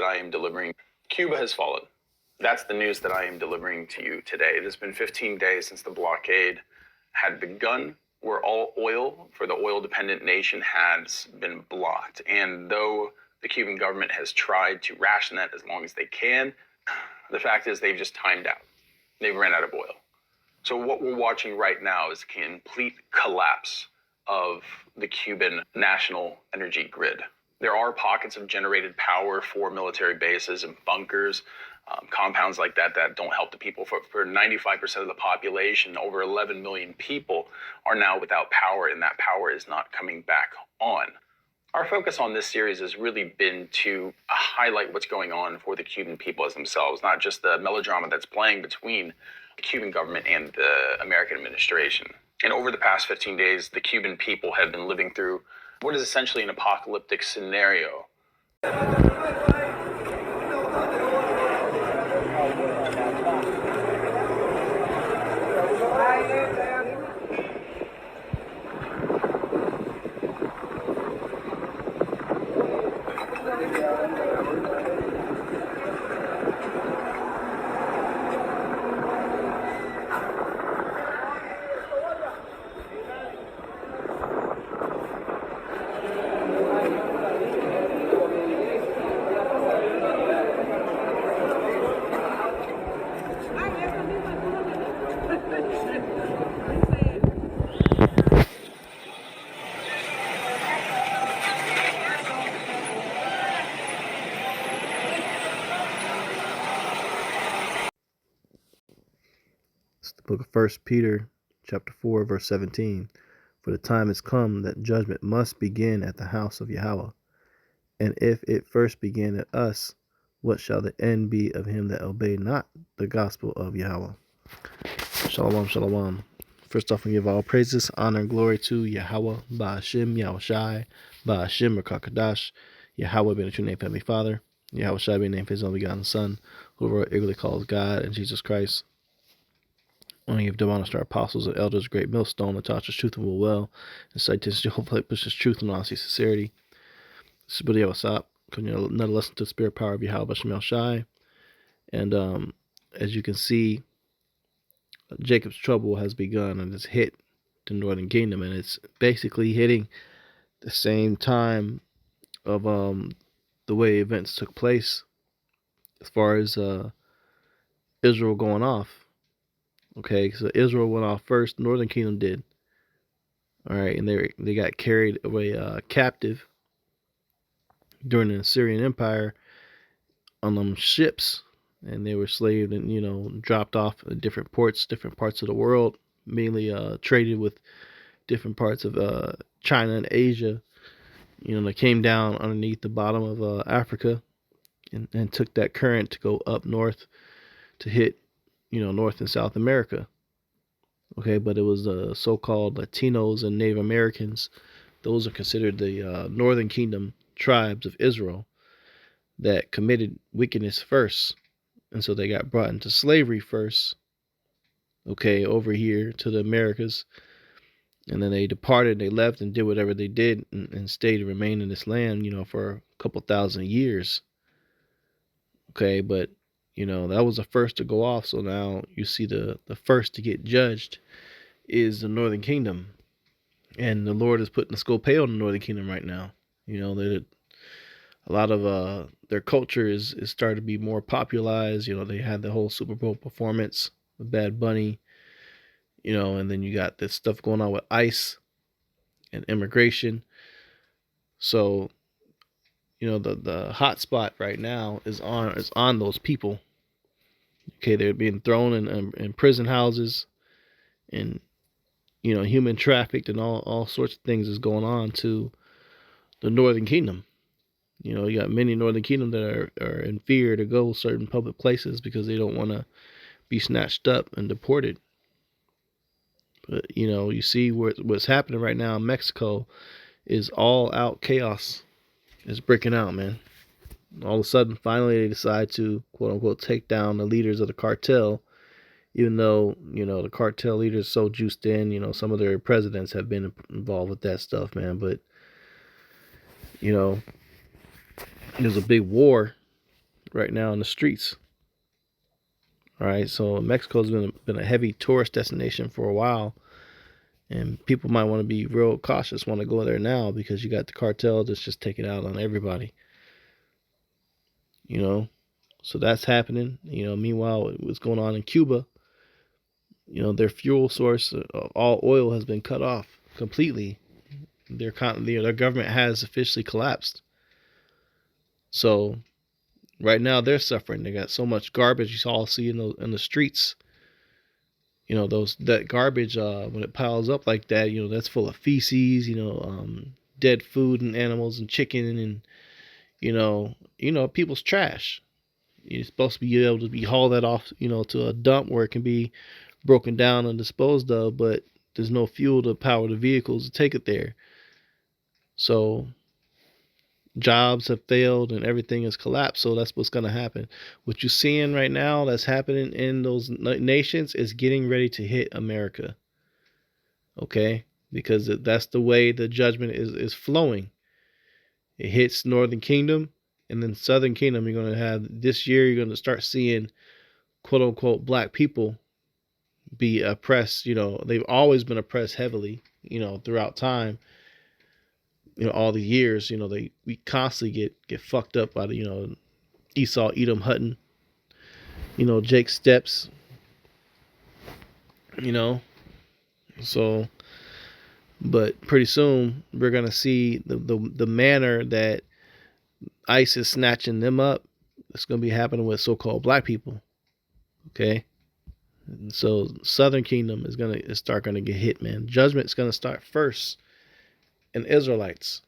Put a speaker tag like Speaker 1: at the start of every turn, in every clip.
Speaker 1: that I am delivering. Cuba has fallen. That's the news that I am delivering to you today. It has been 15 days since the blockade had begun, where all oil for the oil-dependent nation has been blocked. And though the Cuban government has tried to ration that as long as they can, the fact is they've just timed out. They've ran out of oil. So what we're watching right now is a complete collapse of the Cuban national energy grid. There are pockets of generated power for military bases and bunkers, compounds like that don't help the people. For 95% of the population, over 11 million people are now without power, and that power is not coming back on. Our focus on this series has really been to highlight what's going on for the Cuban people as themselves, not just the melodrama that's playing between the Cuban government and the American administration. And over the past 15 days, the Cuban people have been living through what is essentially an apocalyptic scenario.
Speaker 2: It's the book of 1 Peter, chapter 4, verse 17. For the time is come that judgment must begin at the house of Yahweh. And if it first begin at us, what shall the end be of him that obey not the gospel of Yahweh? Shalom, shalom. First off, we give all praises, honor, and glory to Yahweh, Ba'ashem, Yahushai, Ba'ashem, Rakakadash, Yahweh being the true name of Heavenly Father, Yahushai being named for his only begotten Son, who the world eagerly calls God, and Jesus Christ. Only give honor to our apostles and elders, great millstone that taught us truth and will well, and cites Jehovah pushes truth and honesty, sincerity. This is Buddy Wasap, another lesson to the spirit power of Yahweh Shem Shai. And as you can see, Jacob's trouble has begun and it's hit the Northern Kingdom, and it's basically hitting the same time of the way events took place as far as Israel going off. Okay, so Israel went off first, Northern Kingdom did. All right, and they got carried away captive during the Assyrian Empire on them ships, and they were slaved and dropped off at different ports, different parts of the world, mainly traded with different parts of China and Asia. They came down underneath the bottom of Africa and took that current to go up north to hit North and South America. Okay, but it was the so-called Latinos and Native Americans. Those are considered the Northern Kingdom tribes of Israel that committed wickedness first. And so they got brought into slavery first, okay, over here to the Americas. And then they departed, they left and did whatever they did and stayed and remained in this land, for a couple thousand years. Okay, but that was the first to go off. So now you see the first to get judged is the Northern Kingdom. And the Lord is putting a scopeo on the Northern Kingdom right now. That a lot of their culture is starting to be more popularized. They had the whole Super Bowl performance with Bad Bunny. And then you got this stuff going on with ICE and immigration. So the hot spot right now is on those people. Okay, they're being thrown in prison houses, and human trafficked, and all sorts of things is going on to the Northern Kingdom. You got many Northern Kingdom that are in fear to go certain public places because they don't want to be snatched up and deported. But you see what's happening right now in Mexico is all out chaos. It's breaking out, man. All of a sudden, finally, they decide to, quote unquote, take down the leaders of the cartel, even though, the cartel leaders so juiced in, some of their presidents have been involved with that stuff, man. But, there's a big war right now in the streets. All right, so Mexico's been a heavy tourist destination for a while, and people might want to be real cautious, want to go there now because you got the cartel that's just taking out on everybody. You know, so that's happening. You know, meanwhile, what's going on in Cuba? You know, their fuel source, all oil, has been cut off completely. Their government has officially collapsed. So right now they're suffering. They got so much garbage you all see in the streets. You know, that garbage, when it piles up like that, you know, that's full of feces. You know, dead food and animals and chicken and people's trash. You're supposed to be able to be haul that off, you know, to a dump where it can be broken down and disposed of, but there's no fuel to power the vehicles to take it there. So jobs have failed and everything has collapsed. So that's what's going to happen. What you're seeing right now that's happening in those nations is getting ready to hit America. Okay? Because that's the way the judgment is flowing. It hits Northern Kingdom, and then Southern Kingdom. You're going to have this year, you're going to start seeing quote unquote black people be oppressed. You know, they've always been oppressed heavily, you know, throughout time. You know, all the years, you know, we constantly get fucked up by the, you know, Esau, Edom, Hutton, you know, Jake Steps, you know. So, but pretty soon we're gonna see the manner that ICE is snatching them up. It's gonna be happening with so-called black people. Okay. And so Southern Kingdom is gonna get hit, man. Judgment's gonna start first in Israelites,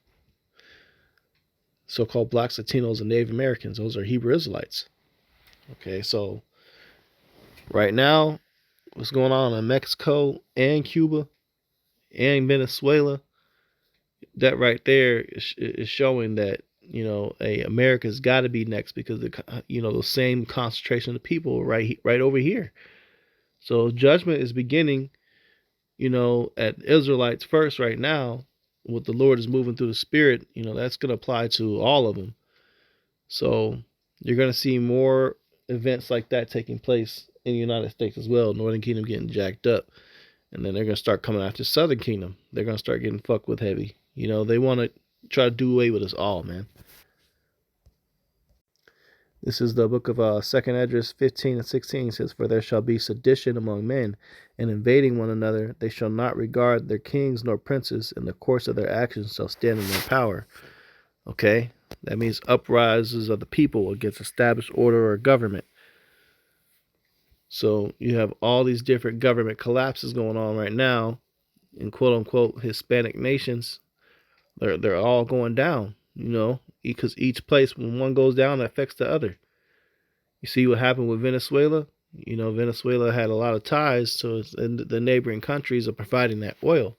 Speaker 2: so-called blacks, Latinos, and Native Americans. Those are Hebrew Israelites. Okay, so right now, what's going on in Mexico and Cuba and Venezuela, that right there is showing that, you know, America's got to be next because the same concentration of people right over here. So judgment is beginning, you know, at Israelites first right now. What the Lord is moving through the Spirit, you know, that's going to apply to all of them. So you're going to see more events like that taking place in the United States as well. Northern Kingdom getting jacked up. And then they're going to start coming after Southern Kingdom. They're going to start getting fucked with heavy. You know, they want to try to do away with us all, man. This is the book of 2nd Esdras 15 and 16. It says, "For there shall be sedition among men, and invading one another. They shall not regard their kings nor princes, and the course of their actions shall stand in their power." Okay? That means uprises of the people against established order or government. So you have all these different government collapses going on right now in quote unquote Hispanic nations. They're all going down, you know, because each place, when one goes down, it affects the other. You see what happened with Venezuela? You know, Venezuela had a lot of ties to the neighboring countries of providing that oil.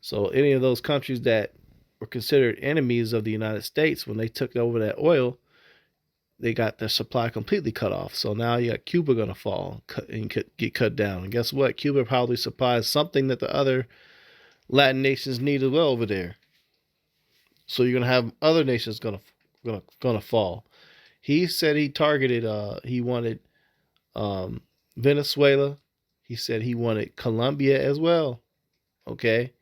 Speaker 2: So any of those countries that were considered enemies of the United States, when they took over that oil, they got their supply completely cut off. So now you got Cuba going to fall and get cut down. And guess what? Cuba probably supplies something that the other Latin nations need as well over there. So you're gonna have other nations gonna fall. He said he targeted. He wanted Venezuela. He said he wanted Colombia as well. Okay,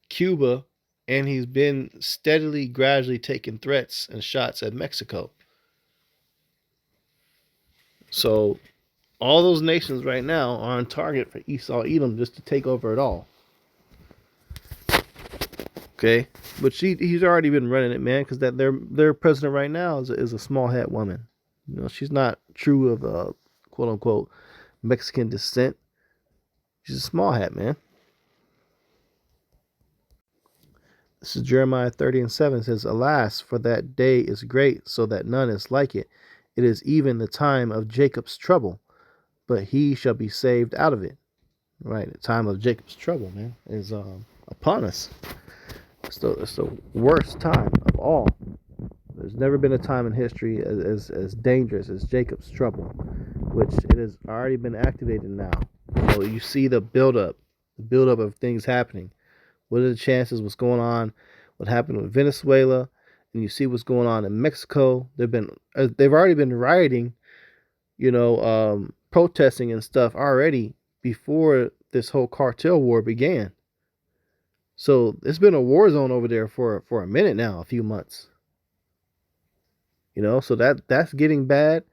Speaker 2: Cuba, and he's been steadily, gradually taking threats and shots at Mexico. So all those nations right now are on target for Esau, Edom, just to take over it all. Okay, but he's already been running it, man, because that their president right now is a small hat woman. You know, she's not true of quote unquote Mexican descent. She's a small hat, man. This is Jeremiah 30 and 7. It says, "Alas, for that day is great, so that none is like it. It is even the time of Jacob's trouble, but he shall be saved out of it." Right, the time of Jacob's trouble, man, is upon us. It's the worst time of all. There's never been a time in history as dangerous as Jacob's trouble, which it has already been activated now. So you see the buildup of things happening. What are the chances? What's going on? What happened with Venezuela and you see what's going on in Mexico. They've already been rioting, protesting and stuff already before this whole cartel war began. So it's been a war zone over there for a minute now, a few months. So that's getting bad.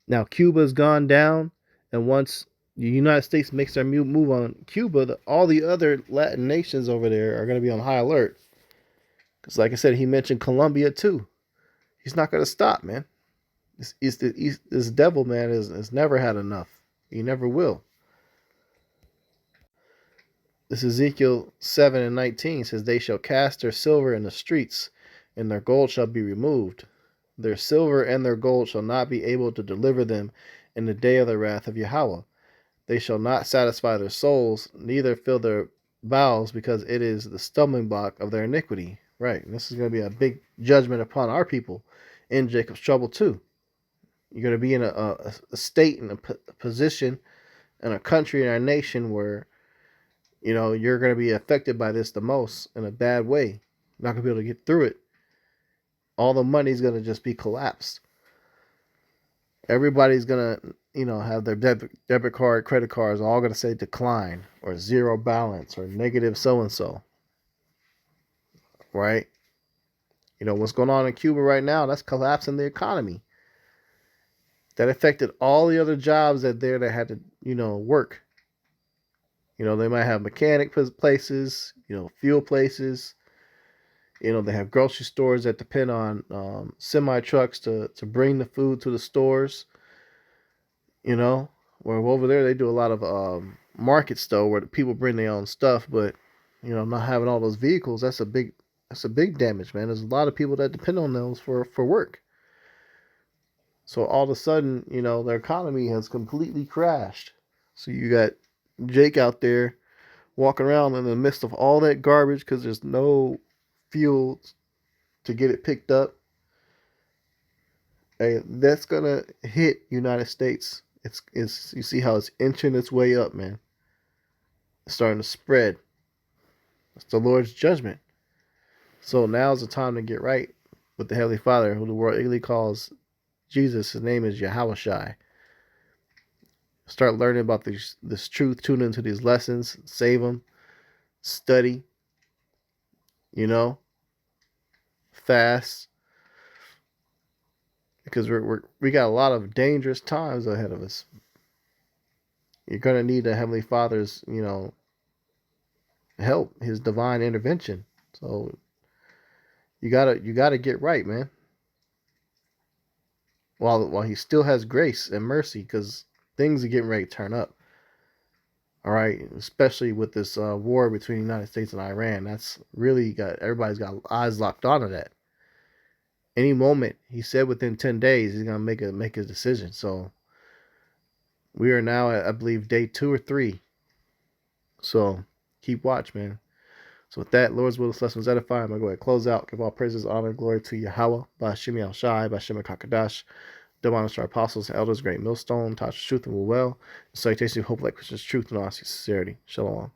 Speaker 2: Now Cuba's gone down, and once the United States makes their move on Cuba, all the other Latin nations over there are going to be on high alert. Because, like I said, he mentioned Colombia too. He's not going to stop, man. This devil, man, has never had enough. He never will. This Ezekiel 7:19 says, "They shall cast their silver in the streets, and their gold shall be removed. Their silver and their gold shall not be able to deliver them in the day of the wrath of Yahweh. They shall not satisfy their souls, neither fill their bowels, because it is the stumbling block of their iniquity." Right. And this is going to be a big judgment upon our people in Jacob's trouble too. You're going to be in a state and a position in a country and a nation where, you're going to be affected by this the most in a bad way. You're not going to be able to get through it. All the money's going to just be collapsed. Everybody's going to, have their debit card, credit cards, all going to say decline or zero balance or negative so-and-so. Right? What's going on in Cuba right now, that's collapsing the economy. That affected all the other jobs that had to, work. They might have mechanic places, fuel places. They have grocery stores that depend on semi trucks to bring the food to the stores. Where over there they do a lot of market stuff where the people bring their own stuff, but not having all those vehicles, that's a big damage, man. There's a lot of people that depend on those for work. So all of a sudden, their economy has completely crashed. So you got Jake out there walking around in the midst of all that garbage because there's no fuel to get it picked up. Hey, that's gonna hit United States. It's you see how it's inching its way up, man. It's starting to spread. It's the Lord's judgment. So now's the time to get right with the Heavenly Father, who the world eagerly calls Jesus. His name is Yahushai. Start learning about this truth. Tune into these lessons. Save them. Study. Fast. Because we got a lot of dangerous times ahead of us. You're gonna need the Heavenly Father's, help, His divine intervention. So you gotta get right, man. While He still has grace and mercy, because things are getting ready to turn up. All right, especially with this war between the United States and Iran. That's really everybody's got eyes locked onto that. Any moment, he said within 10 days, he's gonna make a decision. So we are now at, I believe, day 2 or 3. So keep watch, man. So with that, Lord's will, this lesson was edifying. I'm going to go ahead and close out. Give all praises, honor, and glory to Yahweh, by Shemi Al-Shai, by Shemi Kakadash, double honors to our apostles and elders, great millstone, touch truth and will well. Salutation of hope like Christian's truth and honesty, sincerity. Shalom.